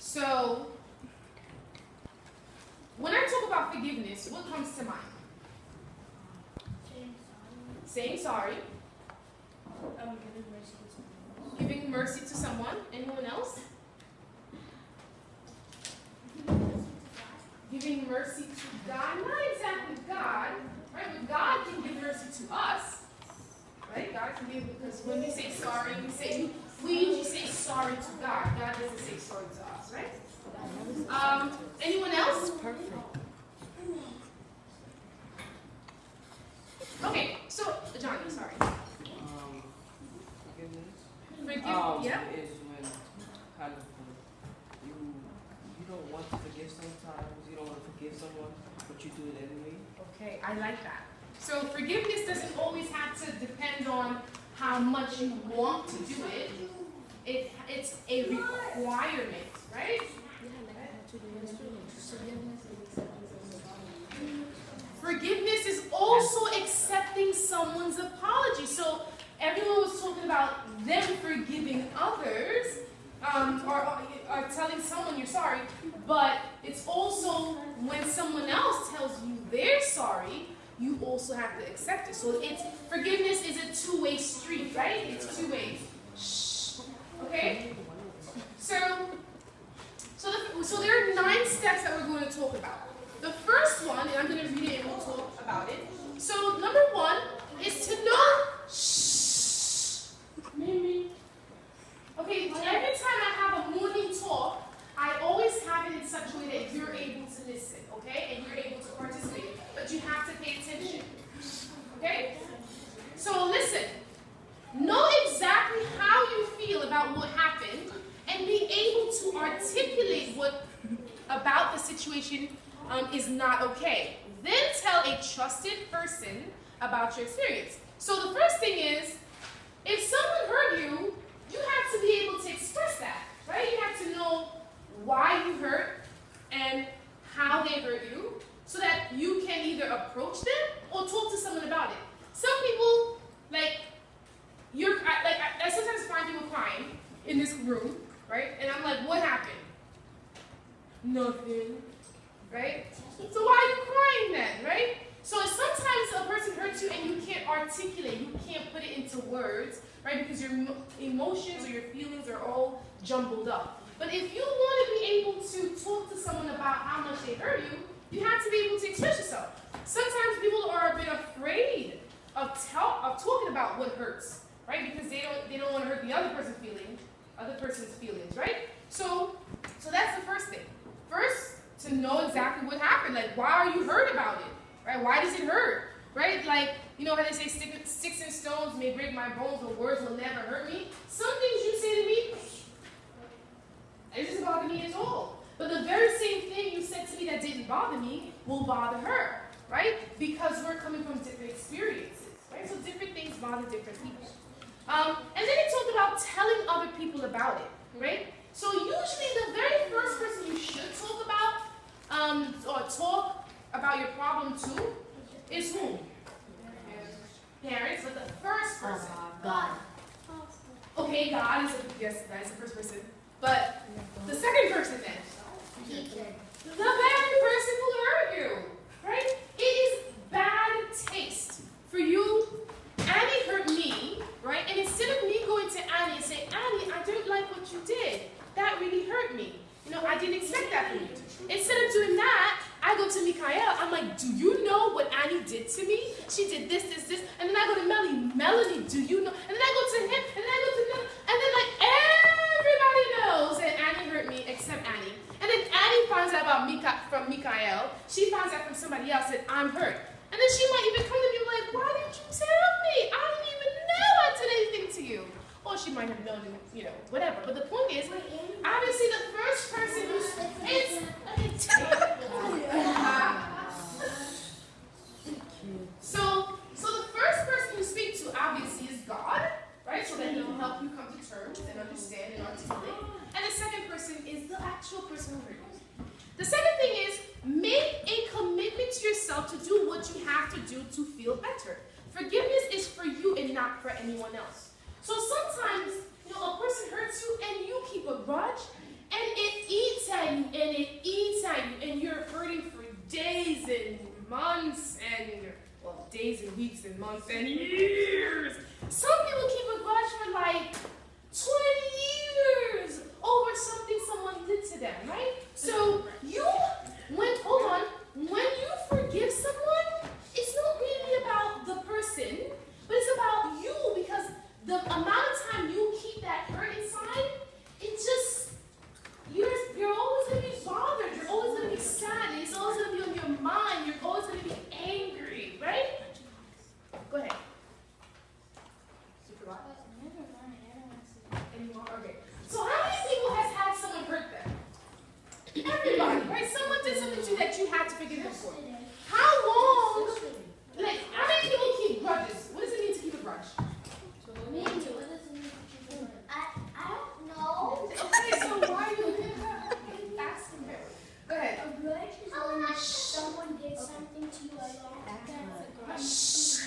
So, when I talk about forgiveness, what comes to mind? Saying sorry. Giving mercy to someone. Anyone else? Giving mercy to God. Not exactly God, right? But God can give mercy to us. Right? God can give, because when we say sorry, we usually say sorry to God. God doesn't say sorry to us, right? Anyone else? Perfect. Okay, so Johnny, sorry. Forgiveness. Yeah. Is when kind of you don't want to forgive sometimes. You don't want to forgive someone, but you do it anyway. Okay, I like that. So forgiveness doesn't always have to depend on how much you want to do it. It's a requirement, right? Forgiveness is also accepting someone's apology. So everyone was talking about them forgiving others, or telling someone you're sorry, but it's also when someone else tells you they're sorry, you also have to accept it. So forgiveness is a two-way street, right? It's two ways. Shh. Okay? So there are 9 steps that we're going to talk about. The first one, and I'm going to read it and we'll talk about it. So number 1 is to know. Shh. Mimi. Okay, every time I have a morning talk, I always have it in such a way that you're able to listen, okay? And you're able to participate. But you have to pay attention. Okay? So listen. Know exactly how you feel about what happened and be able to articulate what about the situation is not okay. Then tell a trusted person about your experience. So the first thing is, if someone hurt you, you have to be able to express that, right? You have to know why you hurt and how they hurt you so that you can either approach them or talk to someone about it. Some people, I sometimes find people crying in this room, right? And I'm like, what happened? Nothing, right? So why are you crying then, right? So sometimes a person hurts you and you can't articulate, you can't put it into words, right? Because your emotions or your feelings are all jumbled up. But if you want to be able to talk to someone about how much they hurt you, you have to be able to express yourself. Sometimes people are a bit afraid of talking about what hurts, right? Because they don't want to hurt the other person's feelings, right? So that's the first thing. First, to know exactly what happened. Like, why are you hurt about it? Right? Why does it hurt? Right? Like, you know how they say sticks and stones may break my bones, but words will never hurt me? Some things you say to me, it doesn't bother me at all. But the very same thing you said to me that didn't bother me will bother her, right? Because we're coming from different experiences, right? So different things bother different people. And then he talked about telling other people about it, right? So usually the very first person you should talk about, or talk about your problem to, is whom? Parents, but the first person. God. Okay, God is that's the first person. But the second person then? The very person who hurt you, right? It is bad taste for you. Annie hurt me, right? And instead of me going to Annie and saying, Annie, I don't like what you did. That really hurt me. You know, I didn't expect that from you. Instead of doing that, I go to Mikael. I'm like, do you know what Annie did to me? She did this. And then I go to Melanie. Melanie, do you know? And then I go to him. And then I go to them. And then everybody knows that Annie hurt me except Annie. And then Annie finds out about from Mikael. She finds out from somebody else that I'm hurt. And then she might even come to me like, why didn't you tell me? I didn't even know I did anything to you. Or she might have known, you know, whatever. But the point is, obviously the first person who's so the first person you speak to obviously is God, right? So that he can help you come to terms and understand and articulate. And the second person is the actual person who hurt you. The second thing is, make a commitment to yourself to do what you have to do to feel better. Forgiveness is for you and not for anyone else. So sometimes, you know, a person hurts you and you keep a grudge and it eats months, and years. Some people keep a grudge for like 20 years over something someone did to them, right? So when you forgive someone, it's not really about the person, but it's about you, because the amount of time you keep that hurt inside, it just, you're always going to be bothered, you're always going to be sad, it's always going to be on your mind, you're always going to be angry, right? Go ahead. Okay. So how many people has had someone hurt them? Everybody, right? Someone did something to you that you had to forgive them for. How long? Like, how many people keep grudges? What does it mean to keep a grudge? Me too. What does it mean to keep a grudge? I don't know. Okay, so why are you asking her? Go ahead. A grudge is when someone did something to you a long time ago and you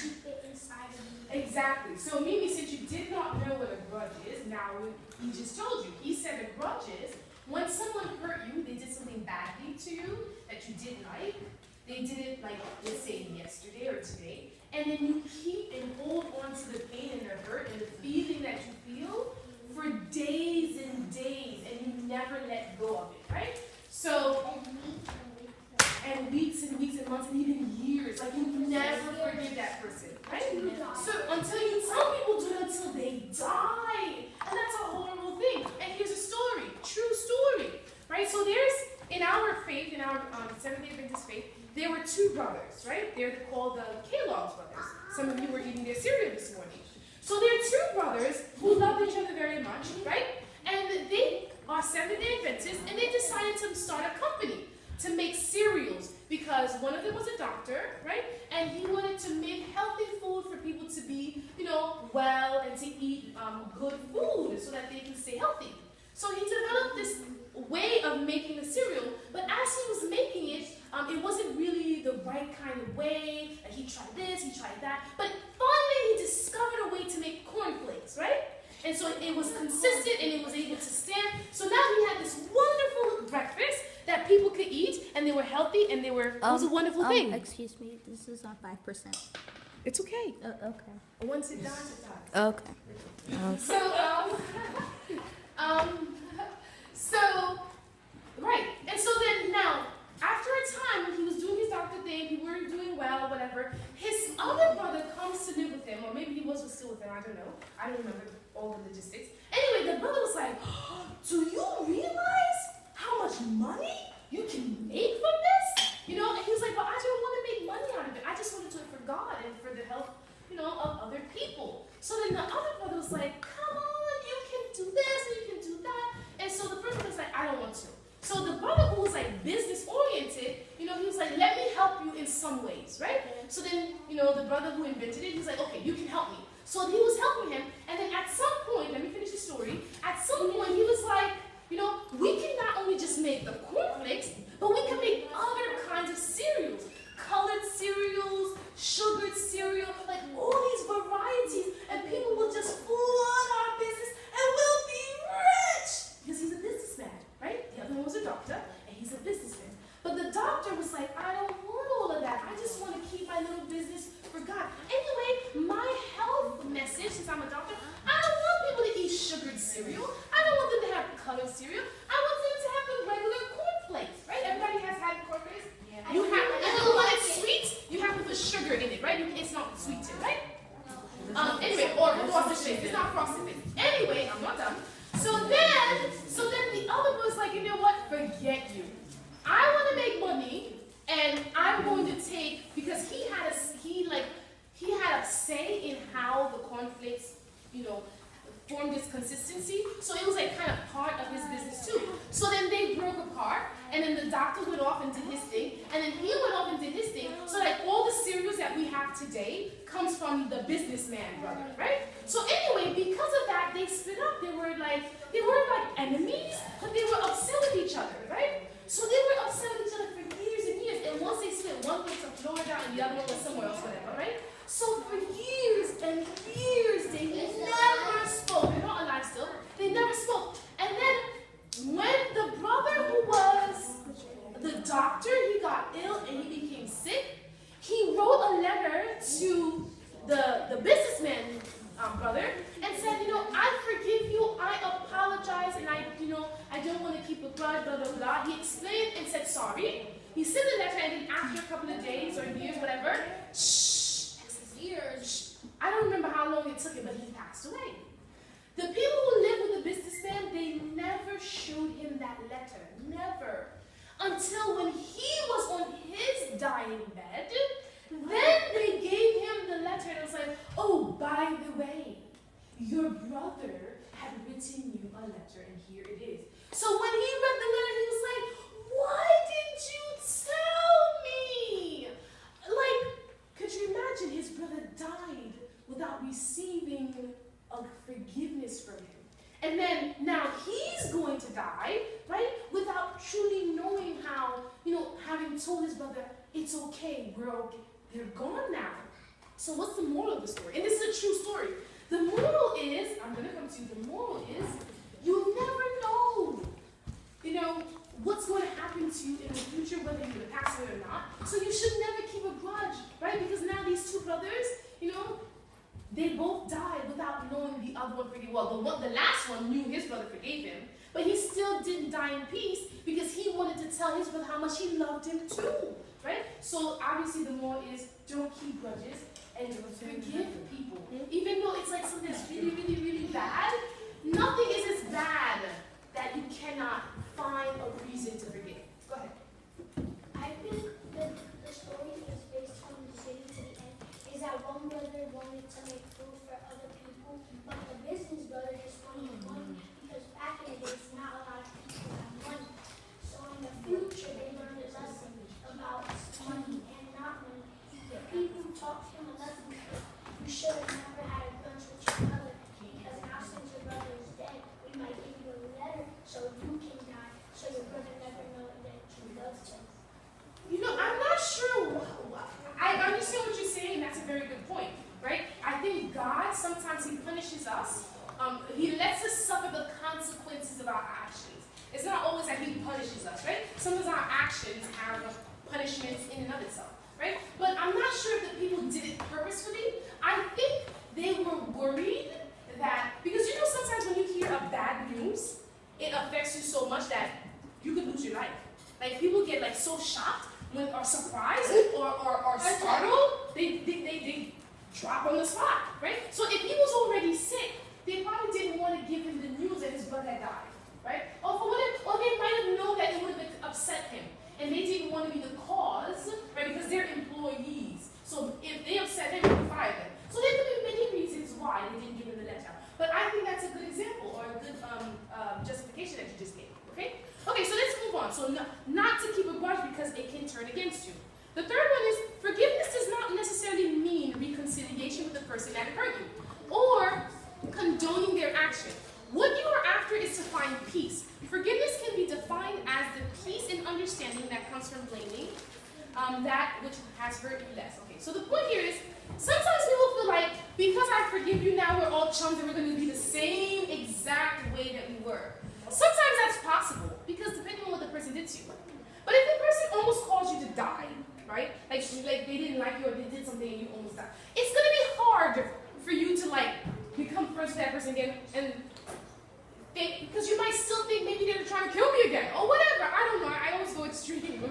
keep it inside of you. Exactly. So Mimi, since you did not know what a grudge is, now he just told you. He said a grudge is when someone hurt you, they did something badly to you that you didn't like. They did it, like, let's say yesterday or today, and then you keep and hold on to the pain and the hurt and the feeling that you feel for days and days, and you never let go of it, right? So, and weeks and weeks and months and even years, like you never forgive that person, right? So some people do it until they die, and that's a horrible thing. And here's a story, true story, right? So there's, in our faith, in our Seventh-day Adventist faith, there were two brothers, right? They're called the Kellogg's brothers. Some of you were eating their cereal this morning. So there are two brothers who loved each other very much, right? And they are Seventh-day Adventists, and they decided to start a company to make cereals because one of them was a doctor, right? And he wanted to make healthy food for people to be, well and to eat good food so that they can stay healthy. So he developed this way of making the cereal, but as he was making it, it wasn't really the right kind of way. He tried this, he tried that, but finally he discovered a way to make cornflakes, right? And so it was consistent and it was able to stand. So now he had this wonderful breakfast that people could eat, and they were healthy, and it was a wonderful thing. Excuse me, this is on 5%. It's okay. Okay. Once it dies, it dies. Okay. So, right. And so then now, after a time, when he was doing his doctor thing, people were doing well, whatever, his other brother comes to live with him, or maybe he was still with him, I don't know. I don't remember all the logistics. Anyway, the brother was like, do you realize how much money you can make from this? And he was like, but I don't want to make money out of it. I just want to do it for God and for the health, of other people. So then the other brother was like, come on, you can do this and you can do that. And so the first brother was like, I don't want to. So the brother who was like business oriented, he was like, let me help you in some ways, right? So then, the brother who invented it, he's like, okay, you can help me. So he was helping him, and then at some point, let me finish the story, at some point he was like, we can not only just make the cornflakes, but we can make other kinds of cereals. Colored cereals, sugared cereal, like all these varieties, and people will just flood our business and we'll be rich! Because he's a businessman, right? The other one was a doctor, and he's a businessman. But the doctor was like, I don't want all of that. I just want to keep my little business for God. Anyway, my health message, since I'm a doctor, I don't want people to eat sugared cereal. I don't want them to have colored cereal. I want them to have the regular cornflakes, right? Everybody has had cornflakes? Yeah. You have, if you want it sweet, you have to put sugar in it, right? It's not sweetened, right? Anyway, or frosted flakes. It's not frosted flakes. Anyway, I'm not done. So then the other was like, you know what? Forget you. I want to make money, and I'm going to take, because he had a say in how the cornflakes, formed this consistency. So it was like kind of part of his business too. So then they broke apart, and then the doctor went off and did his thing, and then he went off and did his thing. So like all the cereals that we have today comes from the businessman brother, right? So anyway, because of that, they split up. They weren't like enemies, but they were upset with each other, right? So they were upset with each other for years and years. And once they split, one went to Florida and the other one was somewhere else, whatever, right? So for years and years, they never spoke. They're not alive still. They never spoke. And then when the brother who was the doctor, he got ill and he became sick, he wrote a letter to the I don't want to keep a grudge, blah, blah, blah. He explained and said sorry. He sent the letter, and then after a couple of days or years, whatever, years, I don't remember how long it took him, but he passed away. The people who lived with the businessman, they never showed him that letter. Never. Until when he was on his dying bed, then they gave him the letter and it was like, oh, by the way, your brother had written you a letter and here it is. So when he read the letter, he was like, why didn't you tell me? Like, could you imagine his brother died without receiving a forgiveness from him? And then now he's going to die, right? Without truly knowing how, having told his brother, it's okay, they're gone now. So what's the moral of the story? And this is a true story. The moral is, I'm going to come to you, the moral is, you never know, what's going to happen to you in the future, whether you're going to pass away or not. So you should never keep a grudge, right? Because now these two brothers, they both died without knowing the other one forgave. Well, the last one knew his brother forgave him, but he still didn't die in peace because he wanted to tell his brother how much he loved him too, right? So obviously the moral is don't keep grudges and forgive people. Even though it's like something that's really, really, really bad, nothing is as bad that you cannot find a reason to forgive. Go ahead. I think the story is based on the beginning to the end. Is that one brother wanted to make food for other people, but the business brother just wanted money because back in the days, not a lot of people had money. So in the future, they learned a lesson about money and not money. The people taught him a lesson that you should have never had a grudge with your brother because now since your brother is dead, we might give you a letter so you can die, so your brother never knows that you love him. I'm not sure. I understand what you're saying. That's a very good point, right? I think God, sometimes he punishes us. He lets us suffer the consequences of our actions. It's not always that he punishes us, right? Sometimes our actions have punishments in and of itself, right? But I'm not sure if the people did it purposefully. I think they were worried that, because sometimes when you hear of bad news, it affects you so much that you could lose your life. Like people get like so shocked or surprised or startled, they drop on the spot, right? So if he was already sick, they probably didn't want to give him the news that his brother had died, right? Or they might have known that it would have upset him, and they didn't want to be the cause, right? Because they're employees. So if they upset him, they fire them. So there could be many reasons why they didn't give him the letter. But I think that's a good example or a good justification that you just gave. Okay? Okay, so let's move on. So not to keep a grudge because it can turn against you. The third one is forgiveness does not necessarily mean reconciliation with the person that hurt you or condoning their action. What you are after is to find peace. Forgiveness can be defined as the peace and understanding that comes from blaming that which has hurt you less. Okay, so the point here is sometimes people feel like because I forgive you now we're all chums and we're going to be the same exact way that we were. Sometimes that's possible because depending on what the person did to you. But if the person almost caused you to die, right? Like they didn't like you or they did something and you almost died. It's going to be hard for you to become friends with that person again and because you might still think maybe they're trying to kill me again or whatever. I don't know. I always go extreme.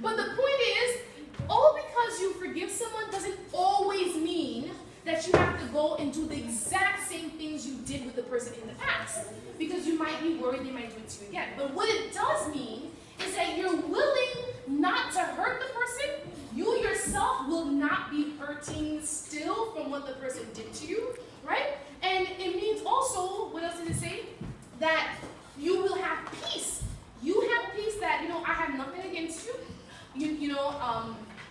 But the point is, all because you forgive someone doesn't always mean that you have to go and do the exact same things you did with the person in the past. Because you might be worried they might do it to you again. But what it does mean is that you're willing not to hurt the person. You yourself will not be hurting still from what the person did to you, right? And it means also, what else did it say? That you will have peace. You have peace that, I have nothing against you.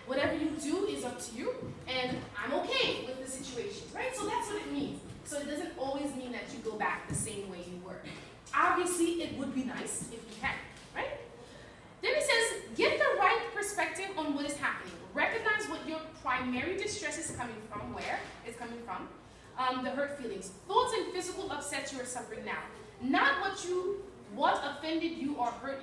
Whatever you do is up to you, and I'm okay with the situation, right? So that's what it means. So it doesn't always mean that you go back the same way you were. Obviously, it would be nice if you can, right? Then it says, get the right perspective on what is happening. Recognize what your primary distress is coming from, where it's coming from, the hurt feelings, thoughts and physical upsets you are suffering now. Not what offended you or hurt you.